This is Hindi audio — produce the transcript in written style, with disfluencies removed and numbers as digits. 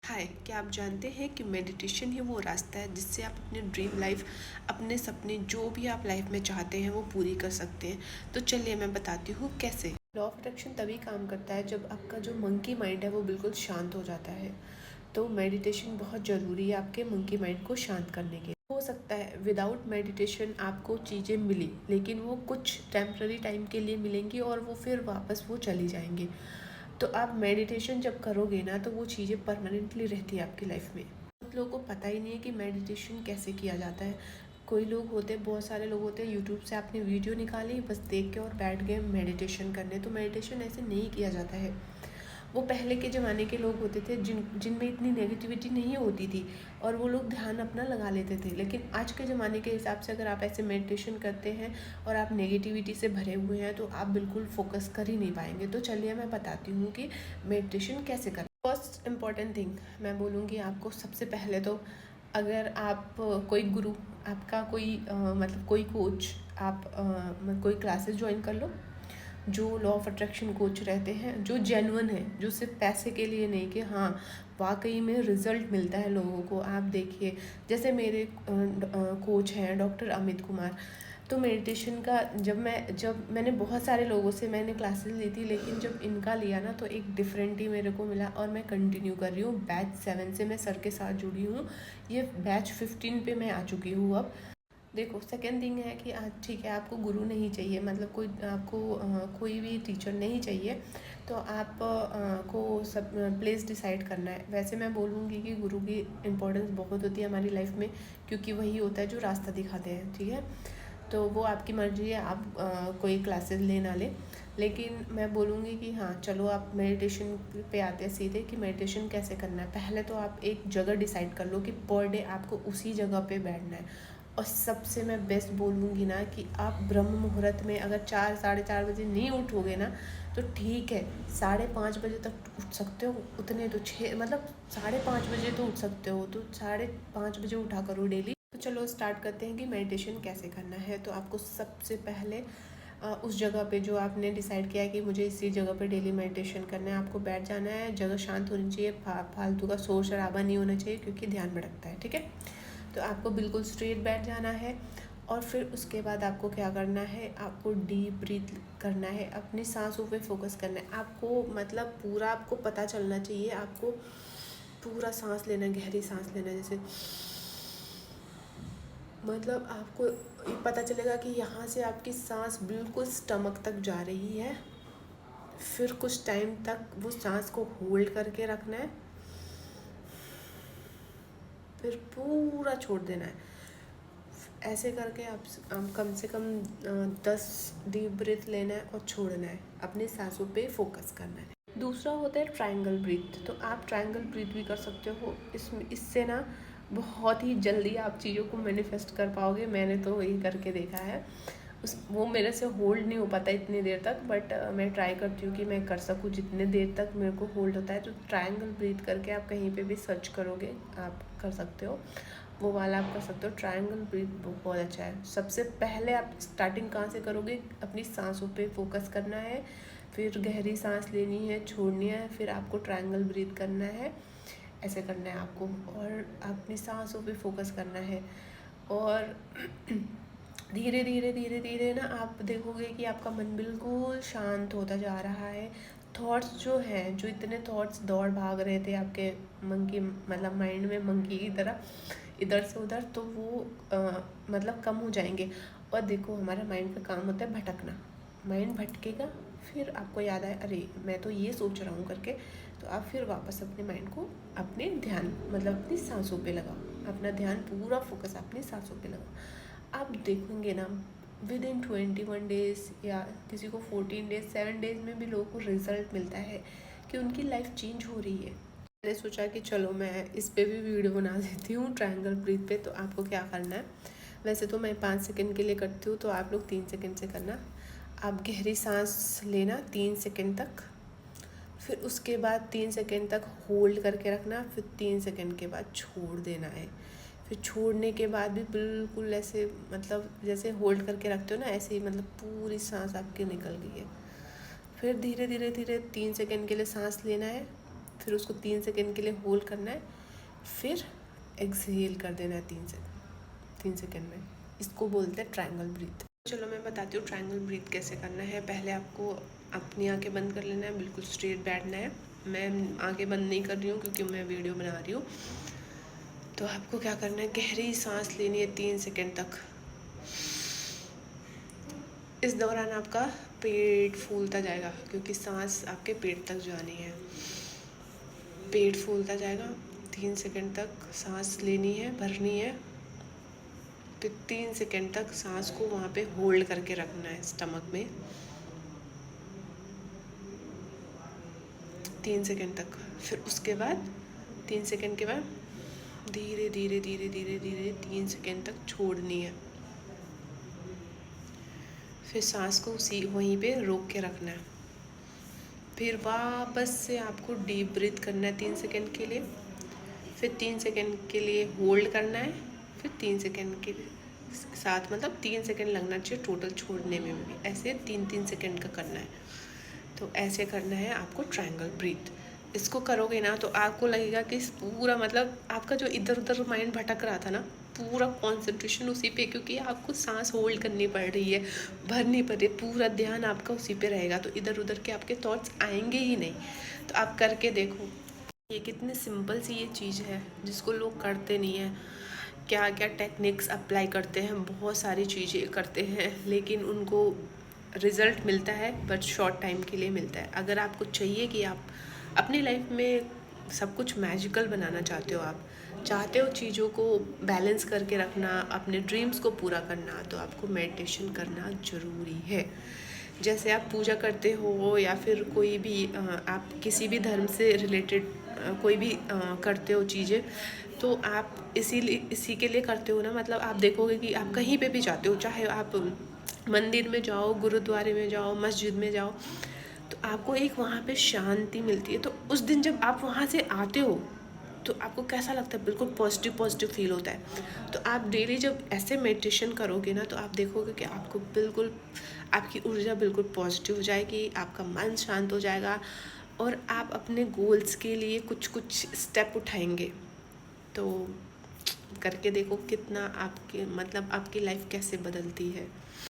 हाय, क्या आप जानते हैं कि मेडिटेशन ही वो रास्ता है जिससे आप अपने ड्रीम लाइफ, अपने सपने जो भी आप लाइफ में चाहते हैं वो पूरी कर सकते हैं। तो चलिए मैं बताती हूँ कैसे। लॉ ऑफ अट्रैक्शन तभी काम करता है जब आपका जो मंकी माइंड है वो बिल्कुल शांत हो जाता है। तो मेडिटेशन बहुत ज़रूरी है आपके मंकी माइंड को शांत करने के। हो सकता है विदाउट मेडिटेशन आपको चीज़ें मिली, लेकिन वो कुछ टेम्प्ररी टाइम के लिए मिलेंगी और वो फिर वापस वो चली जाएंगी। तो आप मेडिटेशन जब करोगे ना तो वो चीज़ें परमानेंटली रहती है आपकी लाइफ में। बहुत लोगों को पता ही नहीं है कि मेडिटेशन कैसे किया जाता है। कोई लोग होते हैं, बहुत सारे लोग होते हैं, यूट्यूब से आपने वीडियो निकाली, बस देख के और बैठ गए मेडिटेशन करने। तो मेडिटेशन ऐसे नहीं किया जाता है। वो पहले के ज़माने के लोग होते थे जिनमें इतनी नेगेटिविटी नहीं होती थी और वो लोग ध्यान अपना लगा लेते थे। लेकिन आज के ज़माने के हिसाब से अगर आप ऐसे मेडिटेशन करते हैं और आप नेगेटिविटी से भरे हुए हैं तो आप बिल्कुल फोकस कर ही नहीं पाएंगे। तो चलिए मैं बताती हूँ कि मेडिटेशन कैसे करें। फर्स्ट इम्पॉर्टेंट थिंग मैं बोलूँगी आपको, सबसे पहले तो अगर आप कोई गुरु, आपका कोई मतलब कोई कोच, आप कोई क्लासेस ज्वाइन कर लो जो लॉ ऑफ अट्रैक्शन कोच रहते हैं, जो जेन्युइन है, जो सिर्फ पैसे के लिए नहीं, कि हाँ वाकई में रिजल्ट मिलता है लोगों को। आप देखिए, जैसे मेरे कोच हैं डॉक्टर अमित कुमार। तो मेडिटेशन का जब मैंने बहुत सारे लोगों से मैंने क्लासेस ली थी, लेकिन जब इनका लिया ना तो एक डिफरेंट ही मेरे को मिला और मैं कंटिन्यू कर रही हूँ। बैच 7 से मैं सर के साथ जुड़ी हूँ, ये बैच 15 पे मैं आ चुकी हूँ अब। देखो, सेकेंड थिंग है कि आज ठीक है आपको गुरु नहीं चाहिए, मतलब कोई आपको कोई भी टीचर नहीं चाहिए, तो आप को सब प्लेस डिसाइड करना है। वैसे मैं बोलूँगी कि गुरु की इम्पोर्टेंस बहुत होती है हमारी लाइफ में, क्योंकि वही होता है जो रास्ता दिखाते हैं। ठीक है, तो वो आपकी मर्ज़ी है, आप कोई क्लासेस ले ना ले। लेकिन मैं बोलूँगी कि हाँ चलो, आप मेडिटेशन पे आते हैं सीधे कि मेडिटेशन कैसे करना है। पहले तो आप एक जगह डिसाइड कर लो कि पर डे आपको उसी जगह पे बैठना है। और सबसे मैं बेस्ट बोलूँगी ना कि आप ब्रह्म मुहूर्त में अगर 4 साढ़े 4 बजे नहीं उठोगे ना तो ठीक है, 5:30 बजे तक उठ सकते हो, उतने तो 6 मतलब 5:30 बजे तो उठ सकते हो, तो 5:30 बजे उठा करो डेली। तो चलो स्टार्ट करते हैं कि मेडिटेशन कैसे करना है। तो आपको सबसे पहले उस जगह पे जो आपने डिसाइड किया है कि मुझे इसी जगह पे डेली मेडिटेशन करना है, आपको बैठ जाना है। जगह शांत होनी चाहिए, फालतू का शोर शराबा नहीं होना चाहिए क्योंकि ध्यान भटकता है। ठीक है, तो आपको बिल्कुल स्ट्रेट बैठ जाना है और फिर उसके बाद आपको क्या करना है, आपको डीप ब्रीथ करना है, अपनी सांसों पे फोकस करना है। आपको मतलब पूरा आपको पता चलना चाहिए, आपको पूरा सांस लेना, गहरी सांस लेना, जैसे मतलब आपको ये पता चलेगा कि यहाँ से आपकी सांस बिल्कुल स्टमक तक जा रही है। फिर कुछ टाइम तक वो सांस को होल्ड करके रखना है, फिर पूरा छोड़ देना है। ऐसे करके आप कम से कम 10 डीप ब्रीथ लेना है और छोड़ना है, अपनी सांसों पे फोकस करना है। दूसरा होता है ट्रायंगल ब्रीथ। तो आप ट्रायंगल ब्रीथ भी कर सकते हो। इससे ना बहुत ही जल्दी आप चीज़ों को मैनिफेस्ट कर पाओगे। मैंने तो यही करके देखा है। वो मेरे से होल्ड नहीं हो पाता इतनी देर तक, बट मैं ट्राई करती हूँ कि मैं कर सकूँ जितने देर तक मेरे को होल्ड होता है। तो ट्रायंगल ब्रीथ करके आप कहीं पे भी सर्च करोगे, आप कर सकते हो, वो वाला आप कर सकते हो। ट्रायंगल ब्रीथ बहुत अच्छा है। सबसे पहले आप स्टार्टिंग कहाँ से करोगे, अपनी सांसों पे फोकस करना है, फिर गहरी सांस लेनी है, छोड़नी है, फिर आपको ट्रायंगल ब्रीथ करना है। ऐसे करना है आपको और अपनी सांसों पे फोकस करना है। और धीरे धीरे धीरे धीरे ना आप देखोगे कि आपका मन बिल्कुल शांत होता जा रहा है। थॉट्स जो हैं, जो इतने थॉट्स दौड़ भाग रहे थे आपके मंकी मतलब माइंड में मंकी की तरह इधर से उधर, तो वो मतलब कम हो जाएंगे। और देखो, हमारा माइंड का काम होता है भटकना। माइंड भटकेगा, फिर आपको याद आए अरे मैं तो ये सोच रहा हूँ करके, तो आप फिर वापस अपने माइंड को अपने ध्यान मतलब अपनी सांसों पे लगाओ। अपना ध्यान पूरा फोकस अपनी सांसों पे लगाओ। आप देखेंगे ना विद इन 21 डेज़ या किसी को 14 डेज़ 7 डेज़ में भी लोगों को रिजल्ट मिलता है कि उनकी लाइफ चेंज हो रही है। मैंने सोचा कि चलो मैं इस पे भी वीडियो बना देती हूँ ट्रायंगल ब्रीथ पे। तो आपको क्या करना है, वैसे तो मैं 5 सेकंड के लिए करती हूँ, तो आप लोग 3 सेकंड से करना। आप गहरी सांस लेना 3 सेकंड तक, फिर उसके बाद 3 सेकंड तक होल्ड करके रखना, फिर 3 सेकंड के बाद छोड़ देना है। फिर छोड़ने के बाद भी बिल्कुल ऐसे मतलब जैसे होल्ड करके रखते हो ना, ऐसे ही मतलब पूरी सांस आपकी निकल गई है। फिर धीरे धीरे धीरे 3 सेकंड के लिए सांस लेना है, फिर उसको 3 सेकेंड के लिए होल्ड करना है, फिर एक्सहेल कर देना है 3 सेकेंड में। इसको बोलते हैं ट्रायंगल ब्रीथ। चलो मैं बताती हूँ ट्रायंगल ब्रीथ कैसे करना है। पहले आपको अपनी आंखें बंद कर लेना है, बिल्कुल स्ट्रेट बैठना है। मैं आंखें बंद नहीं कर रही हूँ क्योंकि मैं वीडियो बना रही हूँ। तो आपको क्या करना है, गहरी सांस लेनी है 3 सेकेंड तक। इस दौरान आपका पेट फूलता जाएगा क्योंकि सांस आपके पेट तक जानी है। पेट फूलता जाएगा, 3 सेकेंड तक सांस लेनी है, भरनी है। फिर 3 सेकेंड तक सांस को वहाँ पे होल्ड करके रखना है स्टमक में, 3 सेकेंड तक। फिर उसके बाद 3 सेकेंड के बाद धीरे धीरे धीरे धीरे धीरे 3 सेकेंड तक छोड़नी है। फिर सांस को उसी वहीं पे रोक के रखना है। फिर वापस से आपको डीप ब्रीथ करना है 3 सेकेंड के लिए। फिर 3 सेकेंड के लिए होल्ड करना है। फिर 3 सेकेंड के साथ, मतलब 3 सेकेंड लगना चाहिए टोटल छोड़ने में भी। ऐसे 3-3 सेकेंड का करना है। तो ऐसे करना है आपको ट्रायंगल ब्रीथ। इसको करोगे ना तो आपको लगेगा कि पूरा, मतलब आपका जो इधर उधर माइंड भटक रहा था ना, पूरा कंसंट्रेशन उसी पे, क्योंकि आपको सांस होल्ड करनी पड़ रही है, भरनी पड़ रही है, पूरा ध्यान आपका उसी पे रहेगा। तो इधर उधर के आपके थॉट्स आएंगे ही नहीं। तो आप करके देखो, ये कितनी सिंपल सी ये चीज़ है जिसको लोग करते नहीं हैं। क्या क्या टेक्निक्स अप्लाई करते हैं, बहुत सारी चीज़ें करते हैं, लेकिन उनको रिज़ल्ट मिलता है बट शॉर्ट टाइम के लिए मिलता है। अगर आपको चाहिए कि आप अपनी लाइफ में सब कुछ मैजिकल बनाना चाहते हो, आप चाहते हो चीज़ों को बैलेंस करके रखना, अपने ड्रीम्स को पूरा करना, तो आपको मेडिटेशन करना ज़रूरी है। जैसे आप पूजा करते हो या फिर कोई भी आप किसी भी धर्म से रिलेटेड कोई भी करते हो चीज़ें, तो आप इसी के लिए करते हो ना। मतलब आप देखोगे कि आप कहीं पे भी जाते हो, चाहे आप मंदिर में जाओ, गुरुद्वारे में जाओ, मस्जिद में जाओ, तो आपको एक वहाँ पे शांति मिलती है। तो उस दिन जब आप वहाँ से आते हो तो आपको कैसा लगता है, बिल्कुल पॉजिटिव पॉजिटिव फील होता है। तो आप डेली जब ऐसे मेडिटेशन करोगे ना, तो आप देखोगे कि आपको बिल्कुल, आपकी ऊर्जा बिल्कुल पॉजिटिव हो जाएगी, आपका मन शांत हो जाएगा और आप अपने गोल्स के लिए कुछ कुछ स्टेप उठाएंगे। तो करके देखो कितना आपके, मतलब आपकी लाइफ कैसे बदलती है।